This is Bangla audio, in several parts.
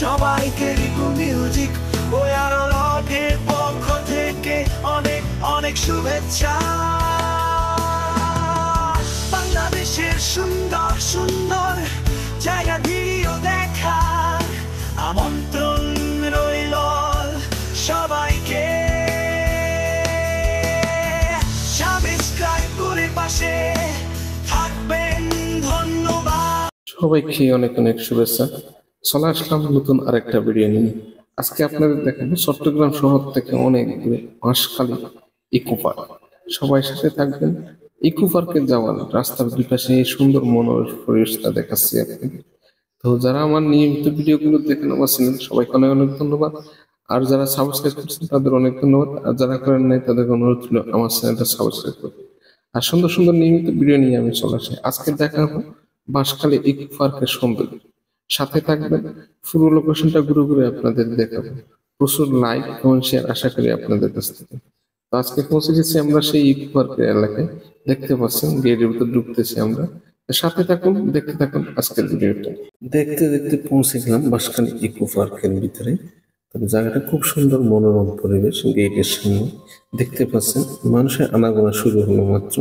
সবাইকে রিকু মিউজিক ও আরোহণের পক্ষ থেকে অনেক অনেক শুভেচ্ছা। বাংলাদেশের সুন্দর সুন্দর জায়গা ভিডিও দেখার আমন্ত্রণ রইল সবাইকে। সাবস্ক্রাইব করে পাশে থাকবেন, ধন্যবাদ। সবাইকে অনেক অনেক শুভেচ্ছা। চলে আসলাম নতুন আরেকটা ভিডিও নিয়ে। আজকে আপনাদের দেখাবো চট্টগ্রাম শহর থেকে অনেক দূরে বাঁশখালী ইকো পার্ক। সবাই সাথে থাকবেন। ইকো পার্কে যাওয়ার রাস্তার দুই পাশে এই সুন্দর মনোরম পরিবেশটা দেখাচ্ছি আপনাদের। তো যারা আমার নিয়মিত ভিডিওগুলো দেখেন আমার চ্যানেল, সবাইকে অনেক অনেক ধন্যবাদ। আর যারা সাবস্ক্রাইব করছেন তাদের অনেক ধন্যবাদ। আর যারা করেন নাই তাদের অনুরোধ ছিল আমার চ্যানেলটা সাবস্ক্রাইব করতে। আর সুন্দর সুন্দর নিয়মিত ভিডিও নিয়ে আমি চলে আসি। আজকে দেখাবো বাঁশখালী ইকো পার্কের সৌন্দর্য। সাথে থাকবেন, পুরো লোকেশনটা ঘুরে ঘুরে আপনাদের দেখাবো। প্রচুর লাইক কমেন্ট শেয়ার আশা করি আপনাদের কাছ থেকে। তো আজকে পৌঁছে গেছি আমরা সেই ইকো পার্কের এলাকায়। দেখতে পাচ্ছেন গেটের ভিতর ঢুকতেছি আমরা। সাথে থাকুন, দেখতে থাকুন আজকের ভিডিওটা। দেখতে দেখতে পৌঁছে গেলাম বাঁশখালী ইকো পার্কের ভিতরে। তবে জায়গাটা খুব সুন্দর, মনোরম পরিবেশ। গেটের সামনে দেখতে পাচ্ছেন মানুষের আনাগোনা শুরু হলো মাত্র।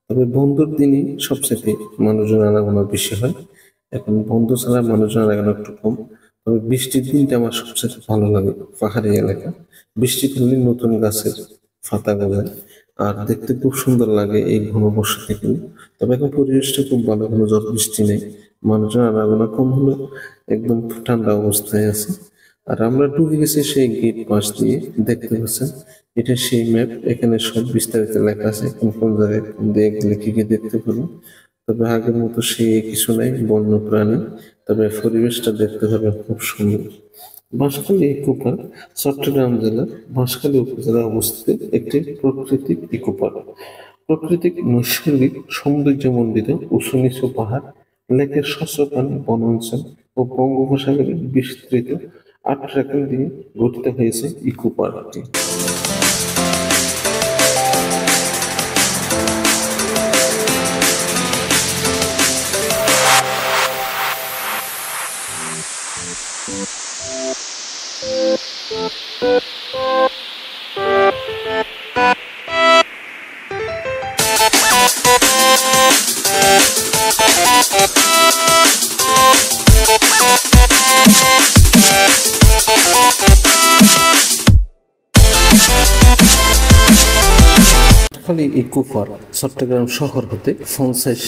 তবে বন্ধুর দিনই সবচেয়ে মানুষজন আনাগোনা বেশি হয়। এখন বন্ধু ছাড়া মানুষজন আনাগোনা একটু কম। তবে বৃষ্টির দিনটা আমার সবচেয়ে ভালো লাগে। পাহাড়ি এলাকা, বৃষ্টি পড়লে নতুন গাছের পাতা গজায় আর দেখতে খুব সুন্দর লাগে এই ঘন বর্ষা থেকে। তবে এখন পরিবেশটা খুব ভালো, কোনো ঝড় বৃষ্টি নেই, মানুষজন আনাগোনা কম হলো, একদম ঠান্ডা অবস্থায় আছে। আর আমরা ঢুকে গেছি সেই গেট পাশ দিয়ে। দেখতে পাচ্ছেন এটা সেই ম্যাপ, এখানে সব বিস্তারিত লেখা আছে কোন কোন জায়গায় কোন দিয়ে গেলে কি কি দেখতে পারবো। তবে আগের মতো সে কিছু নাই, বন্য প্রাণী। তবে পরিবেশটা দেখতে পাবেন খুব সুন্দর। বাঁশখালী ইকো পার্ক চট্টগ্রাম জেলার বাঁশখালী উপজেলায় অবস্থিত একটি প্রাকৃতিক ইকো পার্ক। প্রাকৃতিক নৈসর্গিক সৌন্দর্যমণ্ডিত উঁচু নিচু পাহাড়, লেকের স্বচ্ছ পানি, বনাঞ্চল ও বঙ্গোপসাগরের বিস্তৃত আট্রাকন দিয়ে গঠিত হয়েছে ইকো পার্কটি। বাঁশখালী ইকো পার্ক চট্টগ্রাম শহর হতে 50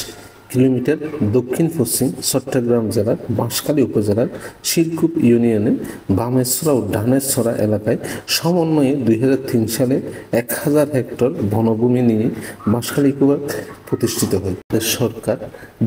কিলোমিটার দক্ষিণ পশ্চিম চট্টগ্রাম জেলার বাঁশখালী উপজেলার শিরকুপ ইউনিয়নে বামেছড়া ও ডানেছড়া এলাকায় সমন্বয়ে 2003 সালে 1000 হেক্টর বনভূমি নিয়ে বাঁশখালী ইকো পার্ক প্রতিষ্ঠিত হয়। সরকার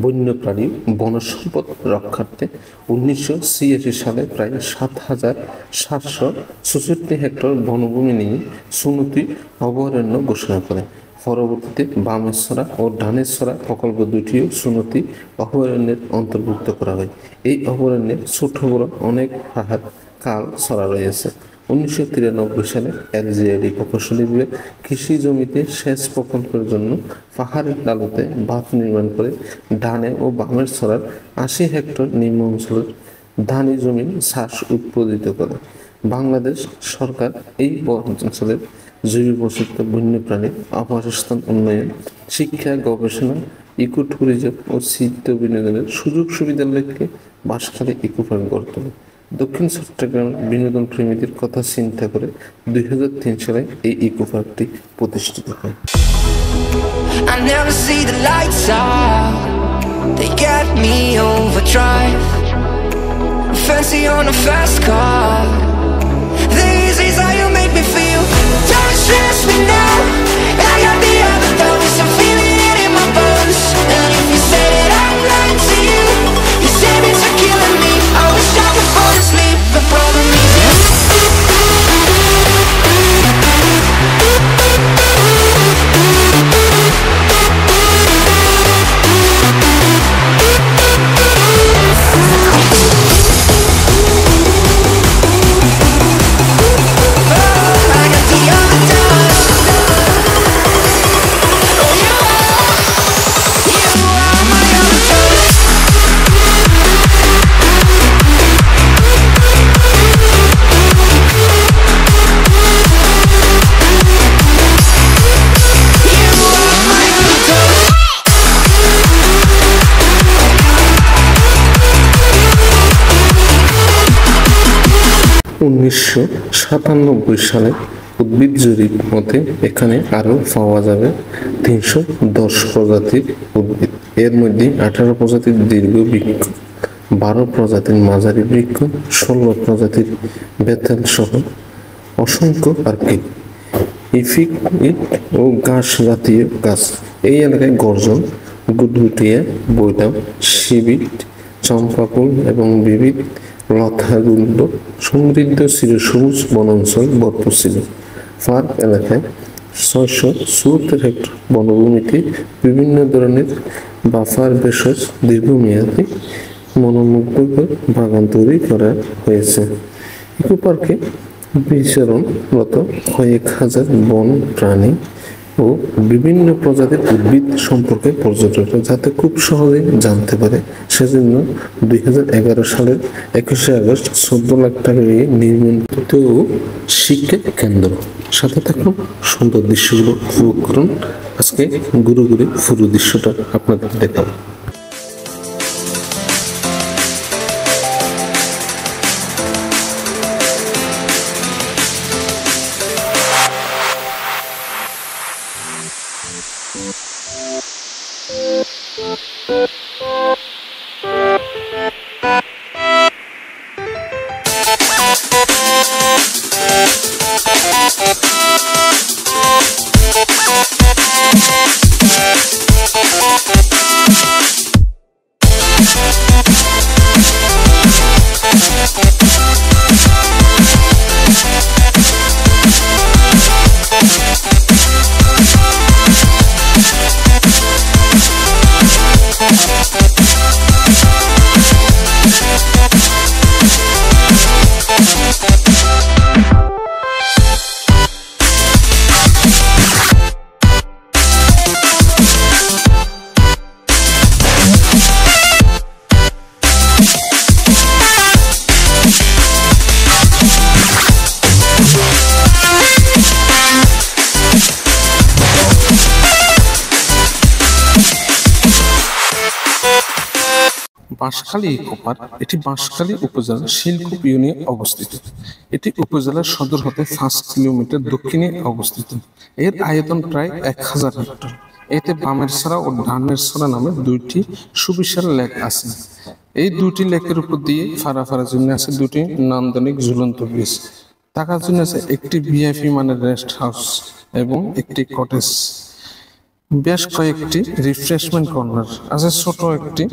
বন্যপ্রাণী বনসম্পদ রক্ষার্থে 1986 সালে প্রায় 7766 হেক্টর বনভূমি নিয়ে সুনতি অভয়ারণ্য ঘোষণা করে। পরবর্তীতে বামেছড়া ও ডানেছড়া প্রকল্প দুটিও সুনতি অভয়ারণ্যের অন্তর্ভুক্ত করা হয়। এই অভয়ারণ্যে ছোট বড় অনেক পাহাড় কাল ছড়া রয়েছে। 1993 সালে এলজিআইডি প্রকৌশলী বিভাগ কৃষি জমিতে সেচ প্রকল্পের জন্য পাহাড়ের ডালুতে বাঁধ নির্মাণ করে ডানে ও বামের ছড়ার 80 হেক্টর নিম্ন অঞ্চলের ধানি জমিন চাষ উৎপাদিত করে। বাংলাদেশ সরকার এই অঞ্চলের জৈব বৈচিত্র্য, বন্যপ্রাণী আবাসস্থান উন্নয়ন, শিক্ষা, গবেষণা, ইকো ট্যুরিজম ও চিত্ত বিনোদনের সুযোগ সুবিধার লক্ষ্যে বাঁশখালী ইকো পার্ক গড়ে তোলে। দক্ষিণ চট্টগ্রামের বিনোদন প্রেমীদের কথা চিন্তা করে 2003 সালে এই ইকো পার্কটি প্রতিষ্ঠিত হয়। I never see the lights out, they get me overdrive. Fancy on a fast car, this is how you make me feel. Don't stress me now, I got the other dose, I'm feeling it in my bones. And if you say that I'm lying to you, your savings are killing me. I wish I could fall asleep, the problem is 1997 সালে উদ্ভিদ জরিপ মতে এখানে আরও পাওয়া যাবে 310 প্রজাতির উদ্ভিদ। এর মধ্যে 18 প্রজাতির দীর্ঘ বৃক্ষ, 12 প্রজাতির মাঝারি বৃক্ষ, 16 প্রজাতির বেতেল সহ অসংখ্য আর্কিড, ইফিক ও ঘাস জাতীয় গাছ। এই এলাকায় গর্জন, গুটগুটিয়া, বৈঠাম, শিবিট, চম্পা ফুল এবং বিবিধ লতাগুল্ম সমৃদ্ধ চিরসবুজ বনাঞ্চল ভরপুর ছিল। পার্ক এলাকায় 674 হেক্টর বনভূমিতে বিভিন্ন ধরনের বাফার ভেষজ দীর্ঘমেয়াদী মনোমুগ্ধকর বাগান তৈরি করা হয়েছে। ইকো পার্কে বিচরণরত কয়েক হাজার বন প্রাণী ও বিভিন্ন প্রজাতির উদ্ভিদ সম্পর্কে পর্যটকরা যাতে খুব সহজে জানতে পারে, সেজন্য 2011 সালের 21শে আগস্ট 14 লাখ টাকা দিয়ে নির্মিত শিক্ষা কেন্দ্র। সাথে থাকুন, সুন্দর দৃশ্যগুলো উপভোগ করুন। আজকে ঘুরে ঘুরে পুরো দৃশ্যটা আপনাদের দেখাবো। বাঁশখালী ইকো পার্ক, এটি বাঁশখালী উপজেলার শিলকুপ ইউনিয়নে অবস্থিত। এটি উপজেলার সদর হতে 5 কিলোমিটার দক্ষিণে অবস্থিত। এর আয়তন প্রায় 1000 হেক্টর। এতে বামেরছড়া ও ডানেরছড়া নামে দুইটি সুবিশাল লেক আছে। এই দুটি লেকের উপর দিয়ে ফারাফারার জন্য আছে দুটি নান্দনিক ঝুলন্ত ব্রিজ। থাকার জন্য আছে একটি ভিআইপি মানের রেস্ট হাউস এবং একটি কটেজ। বেশ কয়েকটি রিফ্রেশমেন্ট কর্নার আছে, ছোট একটি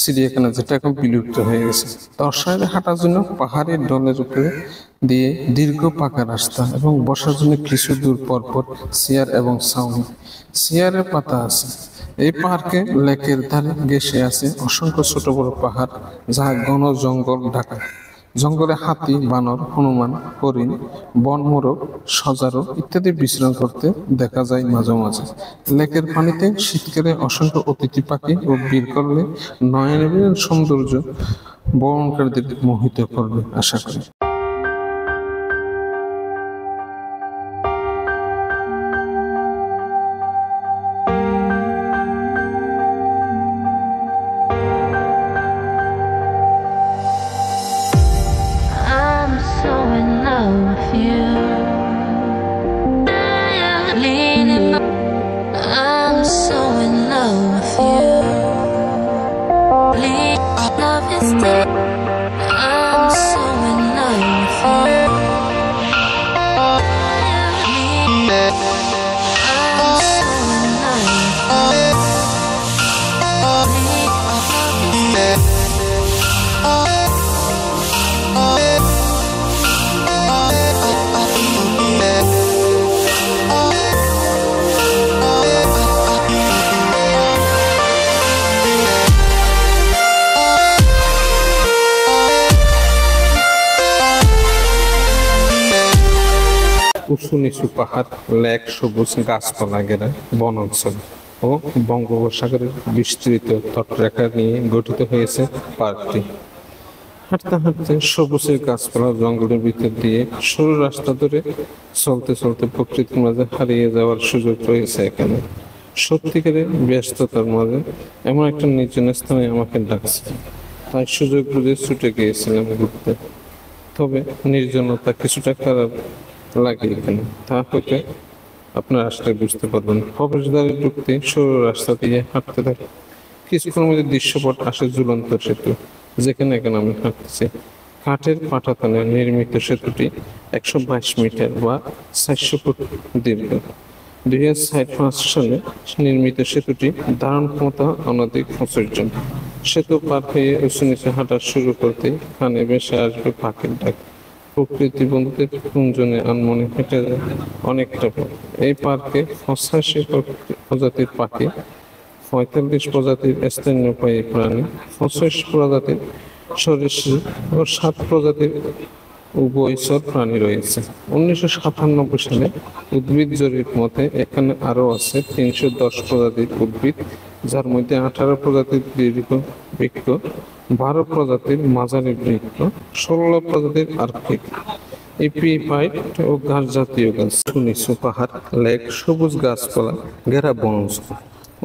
চিড়িয়াখানা যেটা এখন বিলুপ্ত হয়ে গেছে। দর্শকদের হাঁটার জন্য পাহাড়ি ঢলের উপরে দিয়ে দীর্ঘ পাকা রাস্তা এবং বসার জন্য কিছু দূর পর পর চেয়ার এবং ছাউনি, চেয়ারের পাতা আছে। এই পার্কে লেকের ধারে ঘেঁষে আছে অসংখ্য ছোট বড় পাহাড়, যা ঘন জঙ্গল ঢাকা। জঙ্গলে হাতি, বানর, হনুমান, হরিণ, বনমোরগ, সজারু ইত্যাদি বিচরণ করতে দেখা যায় মাঝে মাঝে। লেকের পানিতে শীতকালে অসংখ্য অতিথি পাখি ও বীর করলে নয়নবীন সৌন্দর্য ভ্রমণকারীদের মোহিত করবে আশা করি। উঁচু নিচু পাহাড়, লেক, সবুজ গাছপালা ঘেরা বনাঞ্চল ও বঙ্গোপসাগরের বিস্তৃত তটরেখা নিয়ে গঠিত হয়েছে পার্কটি। হাঁটতে হাঁটতে সবুজের গাছপালা জঙ্গলের ভিতর দিয়ে সরু রাস্তা ধরে চলতে চলতে প্রকৃতির মাঝে হারিয়ে যাওয়ার সুযোগ রয়েছে এখানে। সত্যিকারের ব্যস্ততার মাঝে এমন একটা নির্জন স্থানে আমাকে ডাকছে, তাই সুযোগ বুঝে ছুটে গিয়েছিলাম ঘুরতে। তবে নির্জনতা কিছুটা খারাপ লাগে এখানে, তা হতে আপনারা আসলে বুঝতে পারবেন। প্রবেশদ্বারে ঢুকতে সরু রাস্তা দিয়ে হাঁটতে থাকে, কিছুক্ষণের মধ্যে দৃশ্যপট আসে ঝুলন্ত সেতু, যেখানে এখন আমি হাঁটতেছি। কাঠের পাটাতনে নির্মিত সেতুটি 122 মিটার বা 400 ফুট দীর্ঘ। 2005 সালে নির্মিত সেতুটি ধারণ ক্ষমতা অনধিক 25 জন। সেতু পার হয়ে উঁচু নিচে হাঁটা শুরু করতে কানে ভেসে আসবে পাখির ডাক। প্রকৃতি বন্ধুদের গুঞ্জনে আনমনে হেঁটে যায় অনেকটা পথ। এই পার্কে 85 প্রজাতির পাখি, 45 প্রজাতির স্তন্যপায়ী প্রাণী, 25 প্রজাতির সরীসৃপ ও 7 প্রজাতির উভয়চর প্রাণী রয়েছে। 1997 সালে উদ্ভিদ জরিপ মতে এখানে আরও আছে 310 প্রজাতির উদ্ভিদ, যার মধ্যে 18 প্রজাতির দীর্ঘ বৃক্ষ, 12 প্রজাতির মাঝারি বৃক্ষ, 16 প্রজাতির আর্কিড, এপিফাইট ও ঘাস জাতীয় গাছ, নিচু পাহাড়, লেক, সবুজ গাছপালা ঘেরা বনজ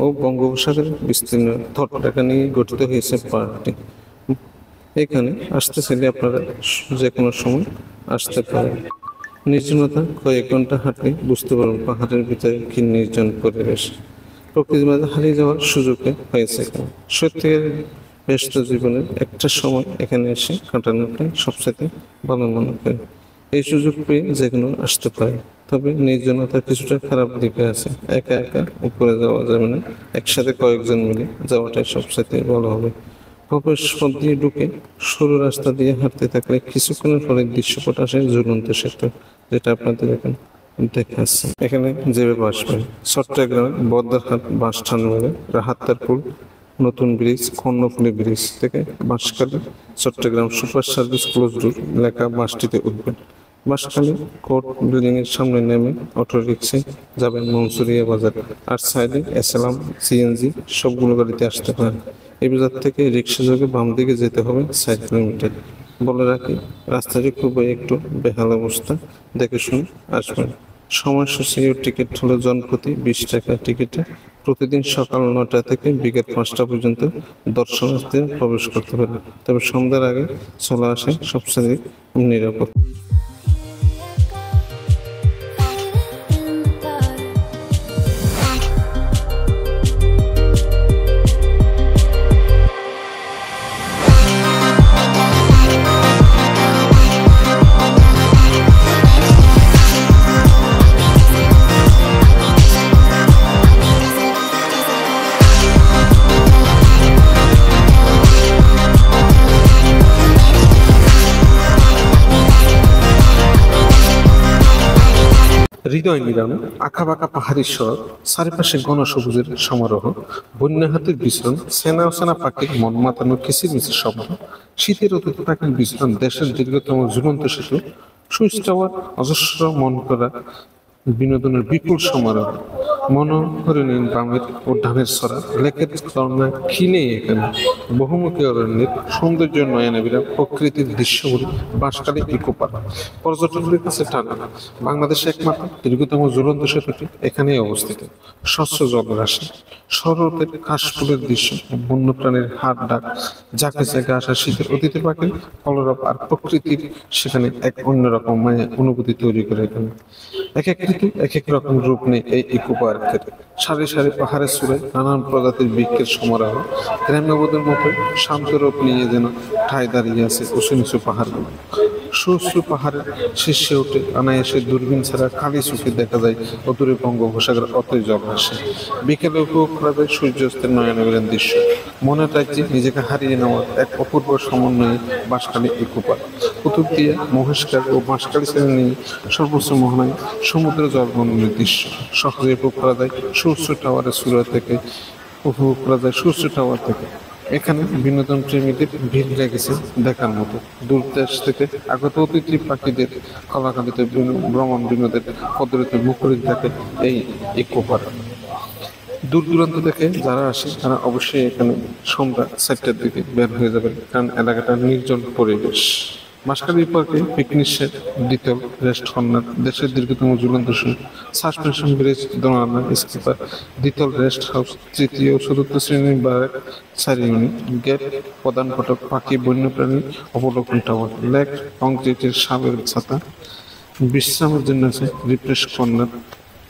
ও বঙ্গোপসাগরের বিস্তীর্ণ তটরেখা নিয়ে গঠিত হয়েছে পার্কটি। এখানে আসতে চাইলে আপনারা যে কোনো সময় আসতে পারেন। নির্জনতা কয়েক ঘন্টা হাঁটলে বুঝতে পারবেন পাহাড়ের ভিতরে কি নির্জন পরিবেশ। প্রকৃতির মাঝে হারিয়ে যাওয়ার সুযোগ হয়েছে এখানে। সত্যিকার ব্যস্ত জীবনের একটা সময় এখানে এসে কাটানোটাই সবচেয়ে ভালো মনে করি। এই সুযোগ পেয়ে যেগুলো আসতে পারে, তবে নির্জনতার কিছুটা খারাপ দিকে আছে। একা একা উপরে যাওয়া যাবে না, একসাথে কয়েকজন মিলে যাওয়াটাই সবচেয়ে ভালো হবে। প্রবেশ পথ দিয়ে ঢুকে সরু রাস্তা দিয়ে হাঁটতে থাকলে কিছুক্ষণের পরে দৃশ্যপট আসে ঝুলন্ত সেতু, যেটা আপনাদের এখন দেখাচ্ছে। এখানে যেভাবে আসবেন চট্টগ্রাম বদ্দারহাট বাস টার্মিনালে রাহাত্তারপুর নতুন ব্রিজ, কর্ণফুলী ব্রিজ থেকে Banshkhali Chattogram super service close route লেখা বাসটিতে উঠবেন। বাঁশখালী কোর্ট বিল্ডিং এর সামনে নেমে অটো রিক্সায় যাবেন মনসুরিয়া বাজার, আর সাইডে এসএলএম, সিএনজি সবগুলো গাড়িতে আসতে পারেন। এই বাজার থেকে রিক্সা যোগে বাম দিকে যেতে হবে 4 কিলোমিটার। বলে রাখি রাস্তাটি খুবই একটু বেহাল অবস্থা, দেখে শুনে আসবেন। সময়সূচি ও টিকিট হলো জনপ্রতি 20 টাকা টিকিটে। প্রতিদিন সকাল 9টা থেকে বিকেল 5টা পর্যন্ত দর্শনার্থীরা প্রবেশ করতে পারে, তবে সন্ধ্যার আগে চলে আসে সবচেয়ে নিরাপদ। হৃদয় নিরানো আঁকাবাঁকা পাহাড়ি শহর, চারিপাশে ঘন সবুজের সমারোহ, বন্যা হাতির বিচরণ, সেনা ও সেনা পাখির মন মাতানো কিচিরমিচির শব্দ, শীতের অতিথি পাখির বিচরণ, দেশের দীর্ঘতম ঝুলন্ত সেতু, সুইচ টাওয়ার, অজস্র মন করা বিনোদনের বিপুল সমারোহ, মনোহরণীয় গ্রামের ও ধানের ছড়া, লেকের ঝর্ণা ক্ষীণে এখানে বহুমুখী অরণ্যের সৌন্দর্য নয়নাবিরা প্রকৃতির দৃশ্যগুলি বাঁশখালী ইকো পার্ক পর্যটকদের কাছে টানা। বাংলাদেশে একমাত্র দীর্ঘতম ঝুলন্ত সেতুটি এখানেই অবস্থিত। স্বচ্ছ জলরাশি, শরতের কাশফুলের দৃশ্য, বন্যপ্রাণীর হাট ডাক, যাকে জায়গা আসা শীতের অতিথি পাখির কলরব আর প্রকৃতির সেখানে এক অন্যরকম মায়া অনুভূতি তৈরি করে এখানে। এক এক ঋতু এক এক রকম রূপ নেই এই ইকো পার্কের। সারি সারি পাহাড়ের চূড়ায় নানান প্রজাতির বৃক্ষের সমারোহ, গ্রাম্যবোধের মতো শান্ত রূপ নিয়ে যেন ঠায় দাঁড়িয়ে আছে উঁচু নিচু পাহাড়গুলো। সুউচ্চু পাহাড়ের শীর্ষে উঠে অনায়াসে দূরবীন ছাড়া খালি চোখে দেখা যায় অদূরে বঙ্গোপসাগর অতই জলরাশি। বিকেলে উপভোগ করা যায় সূর্যাস্তের নয়নাবিরান দৃশ্য। মনের রাজ্যে নিজেকে হারিয়ে নেওয়ার এক অপূর্ব সমন্বয়ে বাঁশখালী ইকো পার্ক। কুতুবদিয়া, মহেশখাল ও বাঁশখালী শ্রেণী নিয়ে সর্বোচ্চ মোহনায় সমুদ্র জলবন্দরের দৃশ্য সহজে উপভোগ করা যায় সূর্য টাওয়ারের চূড়া থেকে। এখানে বিনোদন প্রেমীদের ভিড় লেগেছে দেখার মতো। দূর দেশ থেকে আগত অতিথি পাখিদের কলাকালিতে ভ্রমণ বিনোদের পদ্ধতিতে মুখরিত থাকে এই ইকো পার্ক। দূর দূরান্ত থেকে যারা আসে তারা অবশ্যই এখানে সন্ধ্যা 4টার দিকে বের হয়ে যাবেন, কারণ এলাকাটা নির্জন পরিবেশ। বাঁশখালী পার্কে পিকনিক শেড, দ্বিতল রেস্ট কর্নার, দেশের দীর্ঘতম ঝুলন্ত সাসপেনশন ব্রিজ, দোলনা, স্কিপার, দ্বিতল রেস্ট হাউস, তৃতীয় ও চতুর্থ শ্রেণীর বারেক, 4 ইউনিট, গেট, প্রধান ফটক, পাখি, বন্যপ্রাণী, অবলোকন টাওয়ার, লেক, কংক্রিটের সাবের ছাতা, বিশ্রামের জন্য আছে রিফ্রেশ কর্নার,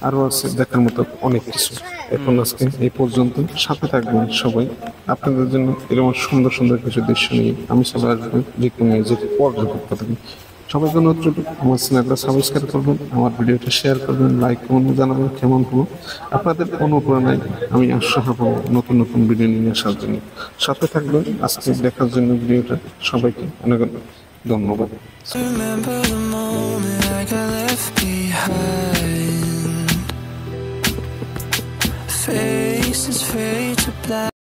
আরও আছে দেখার মতো অনেক কিছু। এখন আজকে এই পর্যন্ত, সাথে থাকবেন সবাই। আপনাদের জন্য এরকম সুন্দর সুন্দর কিছু দৃশ্য নিয়ে আমি চলে আসবো রিকু মিউজিক পর্যটক থেকে। সবাইকে অনুরোধ করবেন আমার চ্যানেলটা সাবস্ক্রাইব করবেন, আমার ভিডিওটা শেয়ার করবেন, লাইক কমেন্ট জানাবেন কেমন হলো। আপনাদের অনুপ্রেরণায় আমি আশা পাবো নতুন নতুন ভিডিও নিয়ে আসার জন্য। সাথে থাকবেন আজকে দেখার জন্য ভিডিওটা। সবাইকে অনেক অনেক ধন্যবাদ। Remember the moment I got left behind. Faces fade to black.